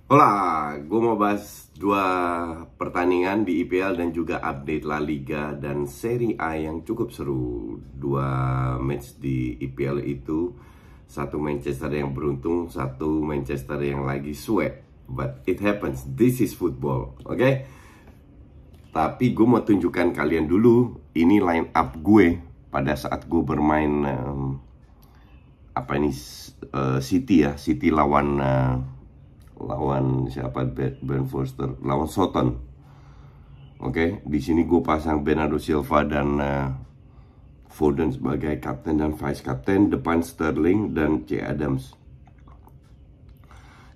Hola, gue mau bahas dua pertandingan di IPL dan juga update La Liga dan Serie A yang cukup seru. Dua match di IPL itu, satu Manchester yang beruntung, satu Manchester yang lagi suek. But it happens, this is football, oke? Tapi gue mau tunjukkan kalian dulu, ini line up gue pada saat gue bermain City ya, City lawan siapa, Ben Foster lawan Soton. Oke, di sini gue pasang Bernardo Silva dan Foden sebagai kapten dan vice kapten, depan Sterling dan C. Adams.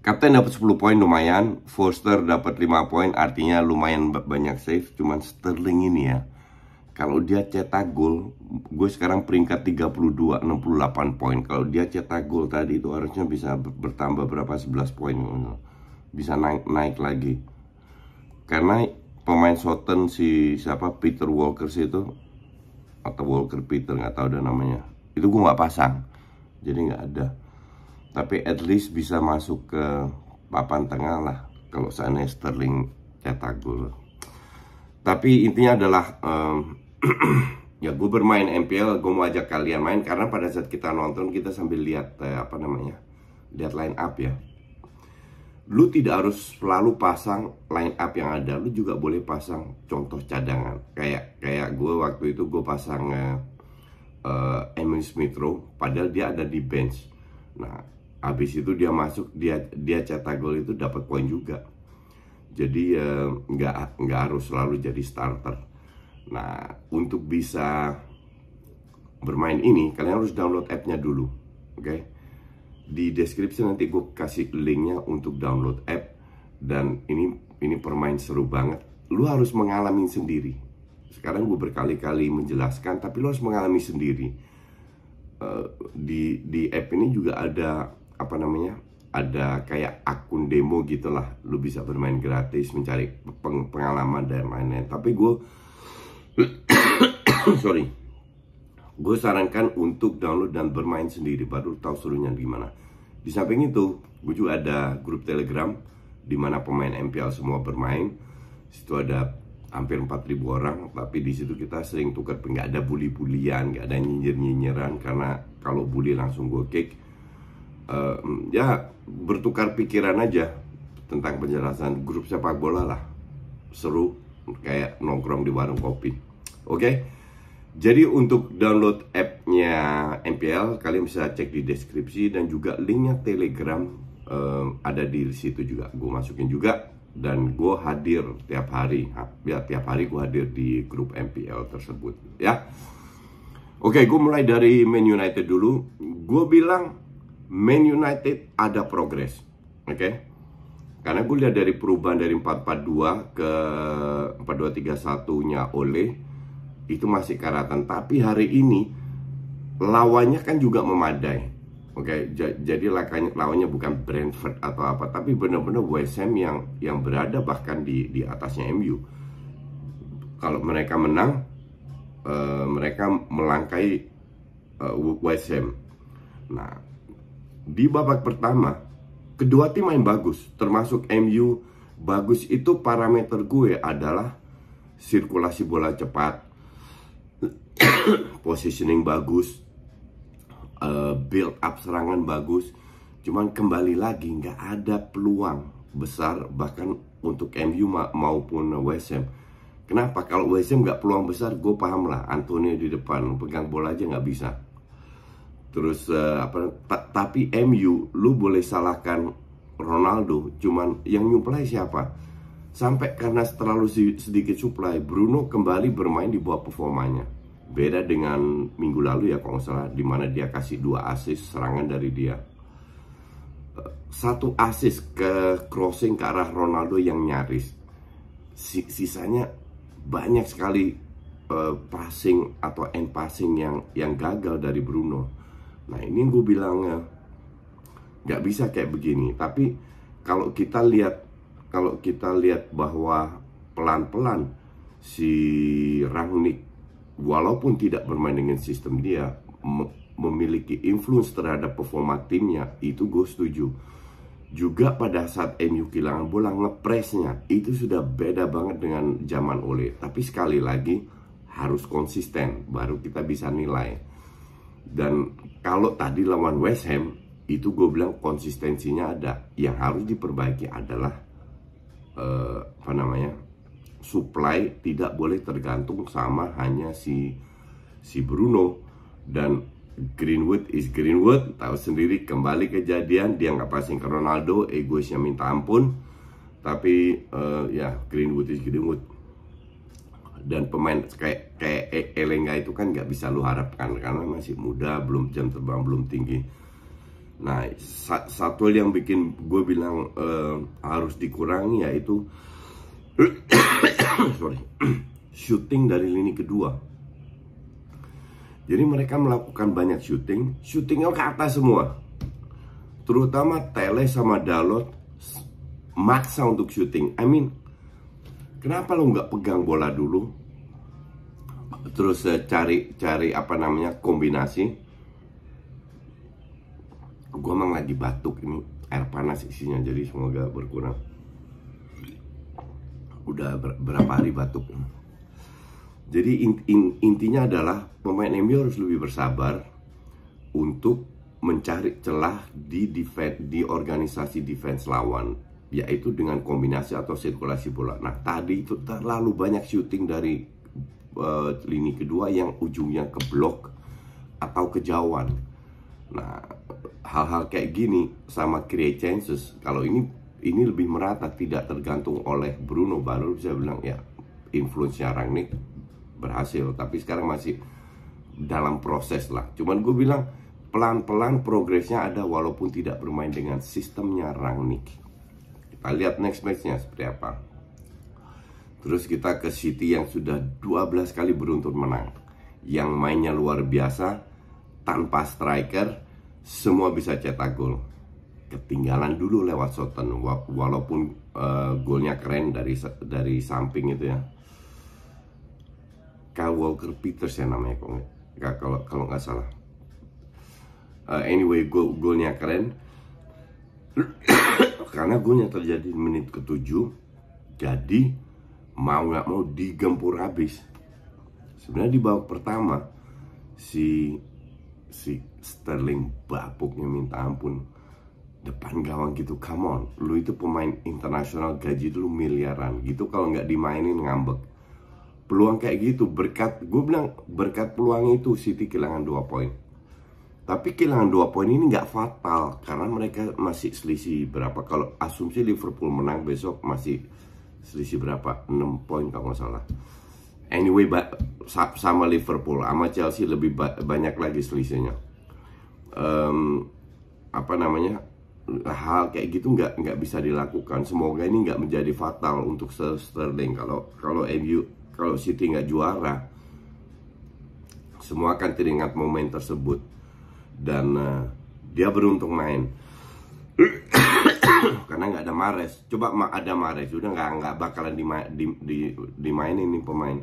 Kapten dapat 10 poin lumayan, Foster dapat 5 poin, artinya lumayan banyak save. Cuman Sterling ini ya, kalau dia cetak gol, gue sekarang peringkat 32, 68 poin. Kalau dia cetak gol tadi itu harusnya bisa bertambah berapa, 11 poin. Bisa naik lagi. Karena pemain Soton siapa, Peter Walker itu, atau Walker Peter, nggak tahu ada namanya. Itu gue nggak pasang, jadi nggak ada. Tapi at least bisa masuk ke papan tengah lah kalau seandainya Sterling cetak gol. Tapi intinya adalah ya gue bermain MPL, gue mau ajak kalian main karena pada saat kita nonton kita sambil lihat lihat line up ya. Lu tidak harus selalu pasang line up yang ada, lu juga boleh pasang contoh cadangan. Kayak gue waktu itu gue pasang Emil Smith Rowe, padahal dia ada di bench. Nah, habis itu dia masuk, dia cetak gol itu dapat poin juga. Jadi nggak harus selalu jadi starter. Nah, untuk bisa bermain ini kalian harus download app-nya dulu, oke? Di deskripsi nanti gue kasih linknya untuk download app. Dan ini permain seru banget. Lu harus mengalami sendiri. Sekarang gue berkali-kali menjelaskan, tapi lu harus mengalami sendiri. Di app ini juga ada ada kayak akun demo gitulah. Lu bisa bermain gratis, mencari pengalaman dan lain-lain. Tapi gue gue sarankan untuk download dan bermain sendiri, baru tahu serunya gimana. Di samping itu, gue juga ada grup Telegram di mana pemain MPL semua bermain. Situ ada hampir 4.000 orang, tapi di situ kita sering tukar, nggak ada bully-bulian, nggak ada nyinyir-nyinyiran, karena kalau bully langsung gue kick. Ya bertukar pikiran aja tentang penjelasan. Grup sepak bola lah, seru kayak nongkrong di warung kopi. Oke? Jadi untuk download app-nya MPL kalian bisa cek di deskripsi, dan juga linknya Telegram ada di situ juga. Gue masukin juga, dan gue hadir tiap hari. Ya, tiap hari gue hadir di grup MPL tersebut ya. Oke, gue mulai dari Man United dulu. Gue bilang Man United ada progres, oke? Karena gue lihat dari perubahan dari 4-4-2 ke 4-2-3-1-nya Ole, itu masih karatan. Tapi hari ini lawannya kan juga memadai, oke? Jadi lawannya bukan Brentford atau apa, tapi benar-benar West Ham yang berada bahkan di atasnya MU. Kalau mereka menang, mereka melangkai West Ham. Nah, di babak pertama kedua tim main bagus, termasuk MU bagus. Itu parameter gue adalah sirkulasi bola cepat, positioning bagus, build up serangan bagus. Cuman kembali lagi nggak ada peluang besar bahkan untuk MU maupun West Ham. Kenapa? Kalau West Ham nggak peluang besar, gue paham lah, Antonio di depan pegang bola aja nggak bisa. Terus tapi MU lu boleh salahkan Ronaldo, cuman yang nyuplai siapa? Sampai karena terlalu sedikit supply, Bruno kembali bermain di bawah performanya. Beda dengan minggu lalu ya kalau nggak salah, dimana dia kasih 2 assist serangan dari dia. 1 assist ke crossing ke arah Ronaldo yang nyaris. Sisanya banyak sekali passing atau end passing yang gagal dari Bruno. Nah, ini gue bilang nggak bisa kayak begini. Tapi kalau kita lihat bahwa pelan-pelan si Rangnick, walaupun tidak bermain dengan sistem dia, memiliki influence terhadap performa timnya, itu gue setuju. Juga pada saat MU kehilangan bola, ngepresnya itu sudah beda banget dengan zaman Ole. Tapi sekali lagi harus konsisten, baru kita bisa nilai. Dan kalau tadi lawan West Ham, itu gue bilang konsistensinya ada. Yang harus diperbaiki adalah supply, tidak boleh tergantung sama hanya si Bruno. Dan Greenwood is Greenwood, tahu sendiri kembali kejadian dia nggak passing ke Ronaldo, egoisnya minta ampun. Tapi ya Greenwood is Greenwood. Dan pemain kayak Elenga itu kan nggak bisa lu harapkan karena masih muda, belum jam terbang belum tinggi. Nah, satu yang bikin gue bilang harus dikurangi yaitu shooting dari lini kedua. Jadi mereka melakukan banyak syutingnya ke atas semua. Terutama Tele sama Dalot maksa untuk syuting. I mean, kenapa lo nggak pegang bola dulu? Terus cari kombinasi. Gue emang lagi batuk ini, air panas isinya, jadi semoga berkurang. Udah berapa hari batuk. Jadi intinya adalah pemain MU harus lebih bersabar untuk mencari celah di organisasi defense lawan, yaitu dengan kombinasi atau sirkulasi bola. Nah, tadi itu terlalu banyak shooting dari lini kedua yang ujungnya ke blok atau kejauhan. Nah, hal-hal kayak gini sama create chances, kalau ini lebih merata, tidak tergantung oleh Bruno, baru bisa bilang ya influence-nya Rangnick berhasil. Tapi sekarang masih dalam proses lah. Cuman gue bilang pelan-pelan progresnya ada walaupun tidak bermain dengan sistemnya Rangnick. Kita lihat next match-nya seperti apa. Terus kita ke City yang sudah 12 kali beruntun menang, yang mainnya luar biasa, tanpa striker, semua bisa cetak gol. Ketinggalan dulu lewat Soton, walaupun golnya keren dari samping itu ya. Kyle Walker-Peters ya namanya kalau nggak salah. Anyway, golnya keren karena golnya terjadi di menit ke-7. Jadi mau nggak mau digempur habis. Sebenarnya di babak pertama si Sterling bapuknya minta ampun depan gawang gitu. Come on, lu itu pemain internasional, gaji lu miliaran gitu, kalau nggak dimainin ngambek. Peluang kayak gitu berkat peluang itu City kehilangan 2 poin. Tapi kehilangan 2 poin ini nggak fatal karena mereka masih selisih berapa? Kalau asumsi Liverpool menang besok masih selisih berapa? 6 poin kalau nggak salah. Anyway, sama Liverpool, sama Chelsea lebih banyak lagi selisihnya. Hal kayak gitu nggak bisa dilakukan. Semoga ini nggak menjadi fatal untuk Sterling. Kalau City nggak juara, semua akan teringat momen tersebut. Dan dia beruntung main karena nggak ada Mahrez. Coba ada Mahrez, udah nggak bakalan dimainin nih pemain.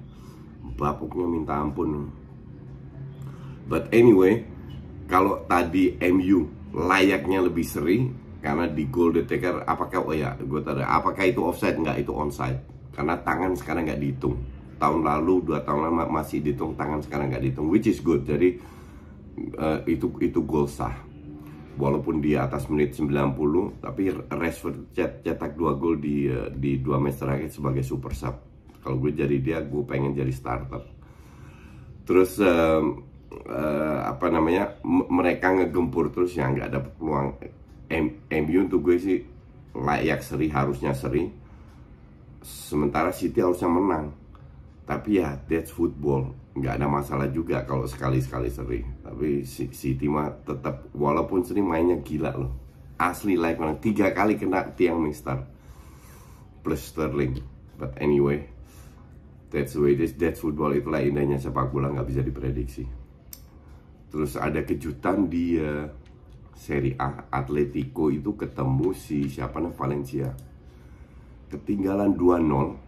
Bapuknya minta ampun. But anyway, kalau tadi MU layaknya lebih seri karena di goal deteker, apakah itu offside? Nggak, itu onside karena tangan sekarang nggak dihitung. Tahun lalu, 2 tahun lama masih dihitung tangan, sekarang nggak dihitung, which is good. Jadi itu gol sah walaupun di atas menit 90, tapi Rashford cetak 2 gol di 2 match terakhir sebagai super sub. Kalau gue jadi dia, gue pengen jadi starter. Terus mereka ngegempur terus ya, nggak ada peluang. MU untuk gue sih layak seri, harusnya seri. Sementara City harusnya menang. Tapi ya that's football, nggak ada masalah juga kalau sekali-sekali seri. Tapi City mah tetap walaupun seri mainnya gila loh. Asli like menang 3 kali kena tiang Mister plus Sterling. But anyway, that's the way it is. That's football, itulah indahnya sepak bola, nggak bisa diprediksi. Terus ada kejutan di Serie A, Atletico itu ketemu siapa namanya, Valencia. Ketinggalan 2-0.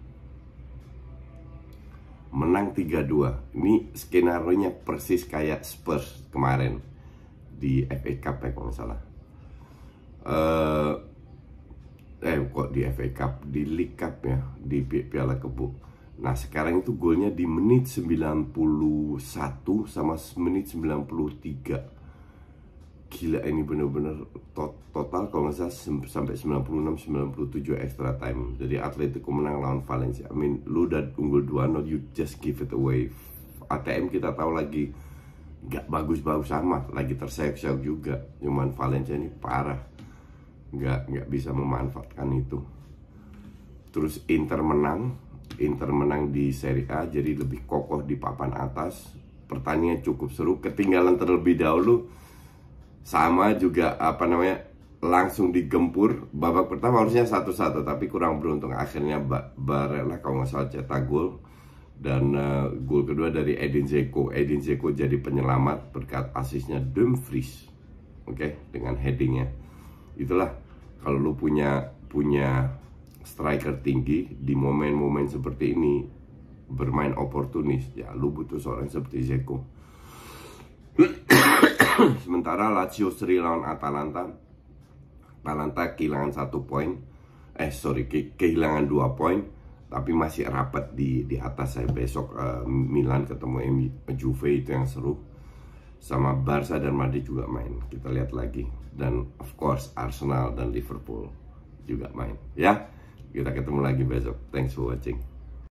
Menang 3-2. Ini skenario-nya persis kayak Spurs kemarin di FA Cup ya kalau nggak salah. kok di FA Cup, di League Cup ya, di Piala Kebo. Nah sekarang itu golnya di menit 91 sama menit 93. Gila, ini bener-bener total kalau nggak salah sampai 96-97 extra time. Jadi Atletico menang lawan Valencia. I mean, lu udah unggul 2-0, you just give it away. ATM kita tahu lagi nggak bagus-bagus amat, lagi terseok-seok juga. Cuman Valencia ini parah, nggak bisa memanfaatkan itu. Terus Inter menang di Serie A, jadi lebih kokoh di papan atas. Pertandingan cukup seru, ketinggalan terlebih dahulu. Sama juga langsung digempur. Babak pertama harusnya 1-1 tapi kurang beruntung, akhirnya Barella kalau nggak salah cetak gol. Dan gol kedua dari Edin Dzeko jadi penyelamat berkat asisnya Dumfries. Oke, dengan headingnya. Itulah kalau lu punya striker tinggi di momen-momen seperti ini, bermain oportunis, ya lu butuh seorang seperti Dzeko. Sementara Lazio seri lawan Atalanta kehilangan 1 poin, kehilangan 2 poin, tapi masih rapat di atas. Saya besok Milan ketemu Juve, itu yang seru. Sama Barca dan Madrid juga main, kita lihat lagi. Dan of course Arsenal dan Liverpool juga main. Ya, kita ketemu lagi besok. Thanks for watching.